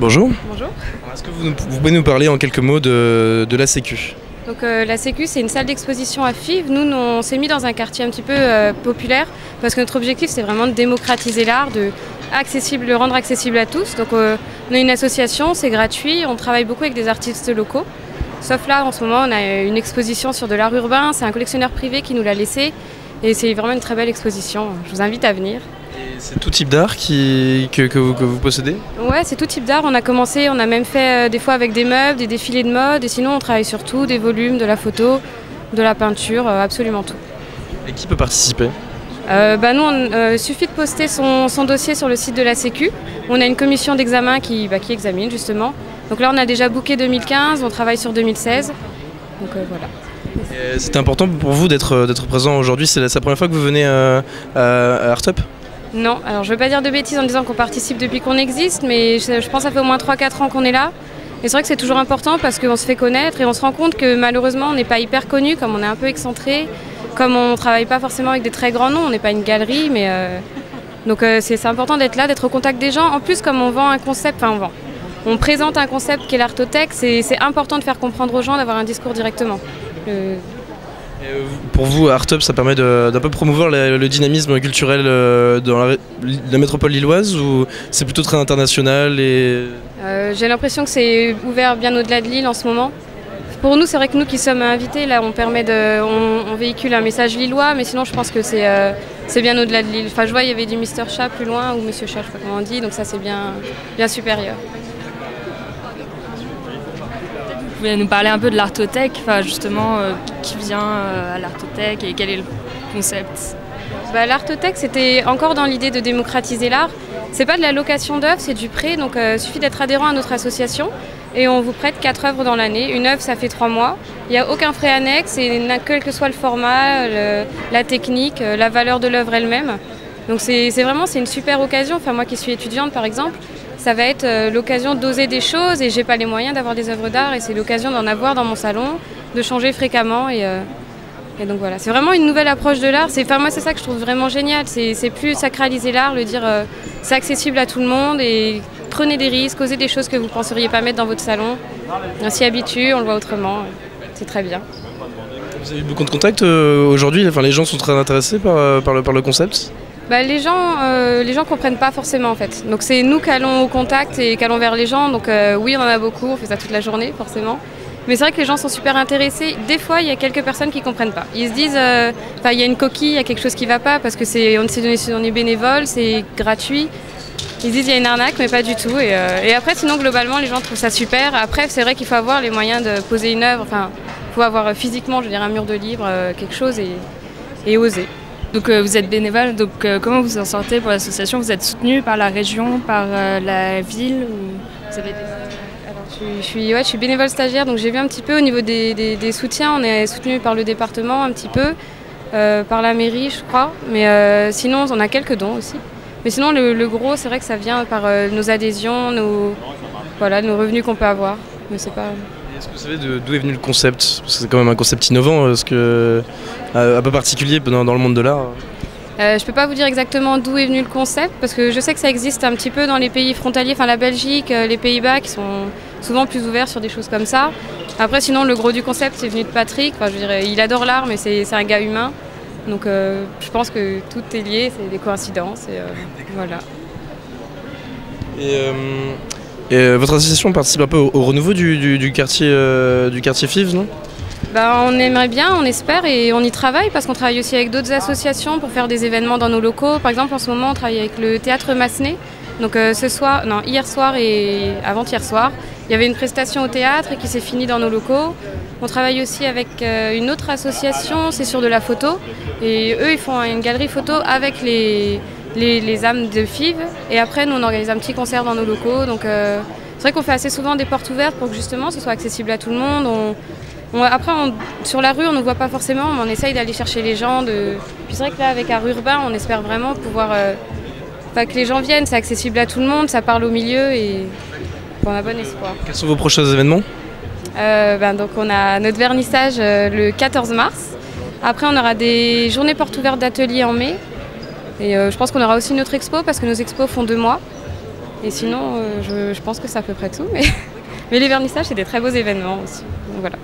Bonjour. Bonjour. Est-ce que vous pouvez nous parler en quelques mots de la Sécu? Donc la Sécu, c'est une salle d'exposition à Fives. Nous, on s'est mis dans un quartier un petit peu populaire parce que notre objectif, c'est vraiment de démocratiser l'art, de le rendre accessible à tous. Donc on a une association, c'est gratuit, on travaille beaucoup avec des artistes locaux. Sauf là, en ce moment, on a une exposition sur de l'art urbain, c'est un collectionneur privé qui nous l'a laissé et c'est vraiment une très belle exposition. Je vous invite à venir. C'est tout type d'art que vous possédez? Ouais, c'est tout type d'art. On a commencé, on a même fait des fois avec des meubles, des défilés de mode. Et sinon, on travaille sur tout, des volumes, de la photo, de la peinture, absolument tout. Et qui peut participer? Nous, il suffit de poster son dossier sur le site de la Sécu. On a une commission d'examen qui examine justement. Donc là, on a déjà booké 2015, on travaille sur 2016. Donc voilà. C'est important pour vous d'être présent aujourd'hui. C'est la première fois que vous venez à Artup? Non, alors je ne veux pas dire de bêtises en disant qu'on participe depuis qu'on existe, mais je pense que ça fait au moins 3-4 ans qu'on est là. Et c'est vrai que c'est toujours important parce qu'on se fait connaître et on se rend compte que malheureusement on n'est pas hyper connu, comme on est un peu excentré, comme on ne travaille pas forcément avec des très grands noms, on n'est pas une galerie, mais donc c'est important d'être là, d'être au contact des gens. En plus, comme on vend un concept, on présente un concept qui est l'Artothèque, c'est important de faire comprendre aux gens, d'avoir un discours directement. Pour vous, Artup, ça permet d'un peu promouvoir le dynamisme culturel dans la métropole lilloise, ou c'est plutôt très international J'ai l'impression que c'est ouvert bien au-delà de Lille en ce moment. Pour nous, c'est vrai que nous qui sommes invités, là, on véhicule un message lillois, mais sinon je pense que c'est bien au-delà de Lille. Enfin, je vois, il y avait du Mister Chat plus loin, ou Monsieur Chat, je sais pas comment on dit, donc ça c'est bien supérieur. Vous pouvez nous parler un peu de l'Artothèque, justement, qui vient à l'Artothèque et quel est le concept? L'Artothèque, c'était encore dans l'idée de démocratiser l'art. C'est pas de la location d'œuvres, c'est du prêt, donc il suffit d'être adhérent à notre association et on vous prête 4 œuvres dans l'année. Une œuvre, ça fait 3 mois. Il n'y a aucun frais annexe, et quel que soit le format, la technique, la valeur de l'œuvre elle-même. Donc c'est une super occasion. Enfin, moi qui suis étudiante par exemple, ça va être l'occasion d'oser des choses et j'ai pas les moyens d'avoir des œuvres d'art et c'est l'occasion d'en avoir dans mon salon, de changer fréquemment et donc voilà. C'est vraiment une nouvelle approche de l'art. Moi c'est ça que je trouve vraiment génial. C'est plus sacraliser l'art, le dire c'est accessible à tout le monde et prenez des risques, osez des choses que vous ne penseriez pas mettre dans votre salon. On s'y habitue, on le voit autrement. C'est très bien. Vous avez eu beaucoup de contacts aujourd'hui? Les gens sont très intéressés par le concept? Les gens comprennent pas forcément en fait. Donc c'est nous qui allons au contact et qui allons vers les gens. Donc oui, on en a beaucoup, on fait ça toute la journée forcément. Mais c'est vrai que les gens sont super intéressés. Des fois, il y a quelques personnes qui comprennent pas. Ils se disent, il y a une coquille, il y a quelque chose qui va pas parce que on est bénévole, c'est gratuit. Ils disent il y a une arnaque, mais pas du tout. Et après, sinon globalement, les gens trouvent ça super. Après, c'est vrai qu'il faut avoir les moyens de poser une œuvre. Enfin, il faut avoir physiquement, je veux dire, un mur de livres, quelque chose et oser. Donc vous êtes bénévole, donc comment vous en sortez pour l'association? Vous êtes soutenu par la région, par la ville ou vous avez je suis bénévole stagiaire, donc j'ai vu un petit peu au niveau des soutiens. On est soutenu par le département un petit peu, par la mairie je crois, mais sinon on a quelques dons aussi. Mais sinon le gros c'est vrai que ça vient par nos adhésions, nos revenus qu'on peut avoir. Mais c'est pas... Est-ce que vous savez d'où est venu le concept? Parce que c'est quand même un concept innovant, un peu particulier dans le monde de l'art. Je peux pas vous dire exactement d'où est venu le concept, parce que je sais que ça existe un petit peu dans les pays frontaliers, la Belgique, les Pays-Bas, qui sont souvent plus ouverts sur des choses comme ça. Après, sinon, le gros du concept, c'est venu de Patrick. Je dirais, il adore l'art, mais c'est un gars humain. Donc je pense que tout est lié, c'est des coïncidences. Voilà. Et votre association participe un peu au renouveau du quartier Fives, non? On aimerait bien, on espère et on y travaille parce qu'on travaille aussi avec d'autres associations pour faire des événements dans nos locaux. Par exemple, en ce moment, on travaille avec le Théâtre Massenet. Donc hier soir et avant-hier soir, il y avait une prestation au théâtre et qui s'est finie dans nos locaux. On travaille aussi avec une autre association, c'est sur de la photo. Et eux, ils font une galerie photo avec les âmes de Fives. Et après, nous, on organise un petit concert dans nos locaux. Donc c'est vrai qu'on fait assez souvent des portes ouvertes pour que justement ce soit accessible à tout le monde. Après, sur la rue, on ne voit pas forcément, mais on essaye d'aller chercher les gens. Puis c'est vrai que là, avec Art Urbain, on espère vraiment pouvoir que les gens viennent. C'est accessible à tout le monde, ça parle au milieu et on a bon espoir. Quels sont vos prochains événements? Donc on a notre vernissage le 14 mars. Après, on aura des journées portes ouvertes d'ateliers en mai. Et je pense qu'on aura aussi une autre expo parce que nos expos font 2 mois. Et sinon, je pense que c'est à peu près tout. Mais les vernissages, c'est des très beaux événements aussi. Donc voilà.